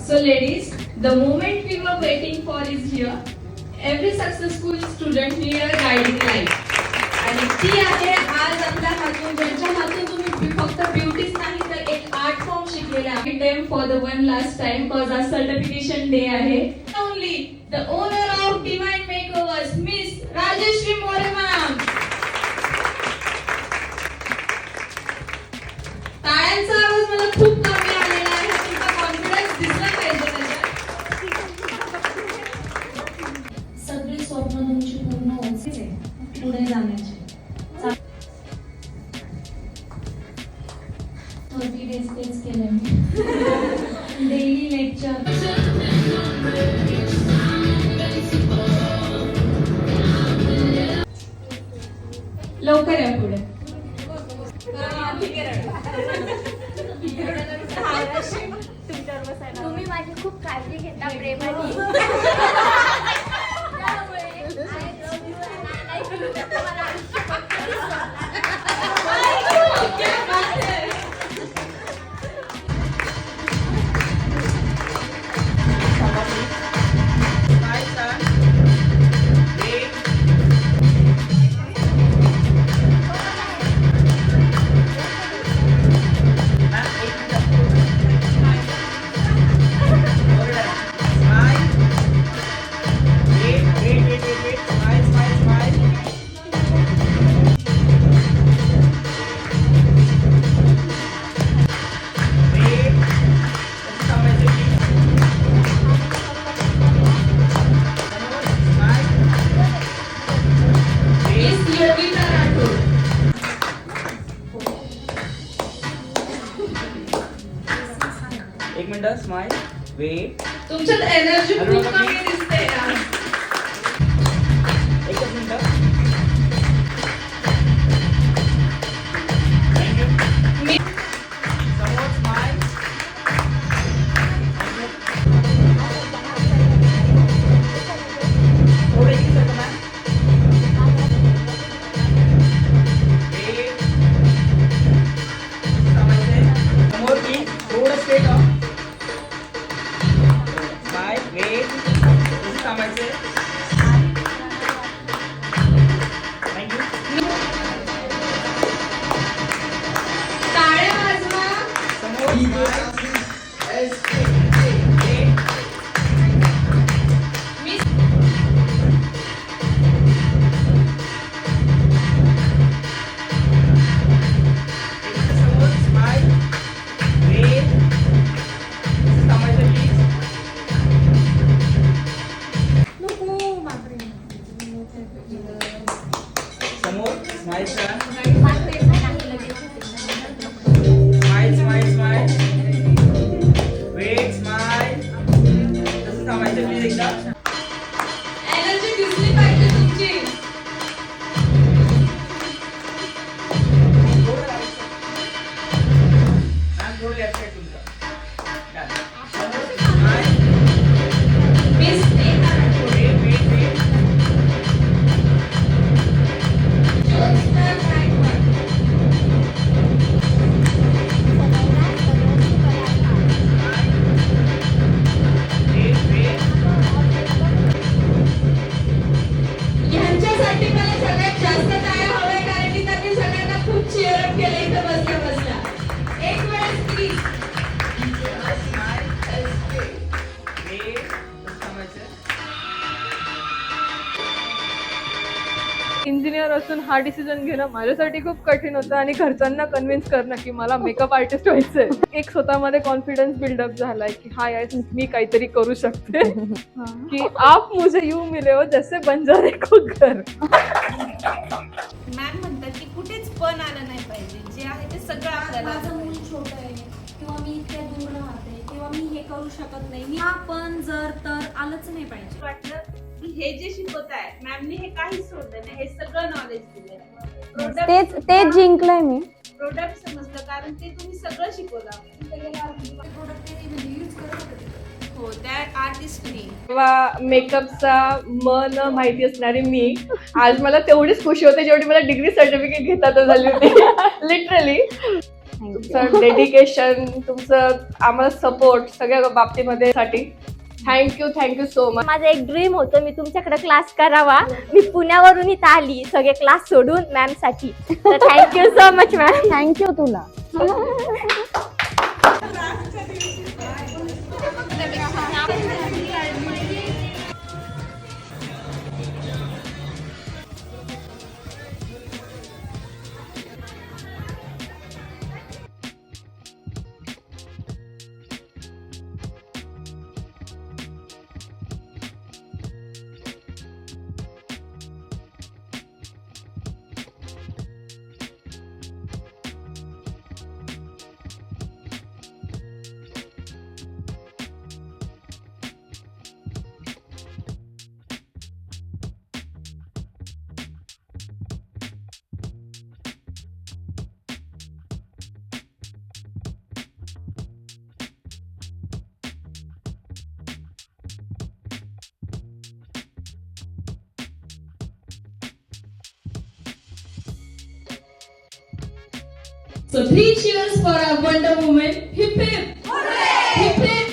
So ladies, the moment we were waiting for is here. Every successful student need a guiding light. आणि ती आहे आज आपल्या हातून, ज्यांच्या हातून तुम्ही फक्त ब्युटीच नाही तर एक आर्ट फॉर्म शिकलेला आहे. Time for the one last time cause आज सर्टिफिकेशन डे आहे. Only the owner of Divine Makeovers miss Rajashree More ma'am. टाळ्यांचा आवाज मला खूप कमी आलेला आहे. तुमचा कॉन्फिडन्स दिसला पाहिजे त्याच्यात. सगळी स्वप्न तुमची पूर्ण व्हायची पुढे जाण्याची. 30 days तेच केलं मी. Daily lecture. लवकर या पुढे. तुम्ही माझी खूप काळजी घेता प्रेमाने. एक मिनिट स्माइल वेट. तुमच्यात एनर्जी खूप कमी दिसते यार. एकच मिनिट. मी समोर स्माइल. थोडं इकडे सरका मॅम. वेट. थांबायचंय. समोर की थोडं स्ट्रेट अप. Smile wait. थांबायचंय. थँक्यू. टाळ्या वाजवा. समोर स्माइल. मी समोर स्माइल वेट. थांबायचं प्लीज. समोर स्माइल छान. Smile smile smile wait smile. तसं थांबायचं प्लीज एकदा. एनर्जी दिसली पाहिजे तुमची. थोडं लावायचं. मॅम थोडं लेफ्ट साईड तुमचं. Done. समोर smile miss wait wait wait. Wait wait. ह्यांच्यासाठी मला सगळ्यात जास्त टाळ्या हव्या कारण की त्यांनी सगळ्यांना खूप चीअर अप केलं इथं बसल्या बसल्या. एक वेळेस प्लीज. Smile weight. तसं थांबायचं. इंजिनियर असून हा डिसिजन घेणं माझ्यासाठी खूप कठीण होतं आणि घरच्यांना कन्व्हिन्स करणं की मला मेकअप आर्टिस्ट व्हायचंय. एक स्वतःमध्ये कॉन्फिडन्स बिल्डअप झालाय की हा यार मी काहीतरी करू शकते. की आप मुझे यूं मिले हो जैसे बंजारे को घर. मॅम म्हणतात की कुठेच पण आलं नाही पाहिजे. जे आहे ते सगळं आपल्याला माझं मूल छोटं आहे किंवा मी इतक्या दूर राहते किंवा मी हे करू शकत नाही. हा पण जर तर आलंच नाही पाहिजे. वाटलं की हे जे शिकवत आहे मॅमनी हे काहीच सोडलं नाही. हे सगळं नॉलेज दिलं. तेच जिंकलंय मी. प्रोडक्ट समजलं कारण ते तुम्ही सगळं शिकवलं. हो त्या आर्टिस्टनी. तेव्हा मेकअपचा मन माहिती असणारी मी आज मला तेवढीच खुशी होते जेवढी मला डिग्री सर्टिफिकेट घेता तर झाली होती लिटरली. तुमचं डेडिकेशन, तुमचं आम्हाला सपोर्ट सगळ्या बाबतीमध्ये साठी थँक्यू सो मच. माझं एक ड्रीम होतं मी तुमच्याकडे क्लास करावा. मी पुण्यावरून इथं आली सगळे क्लास सोडून मॅम साठी. Thank you so much ma'am. Thank you तुला. So 3 cheers for our Wonder Woman. Hip hip! Hooray! Hip hip!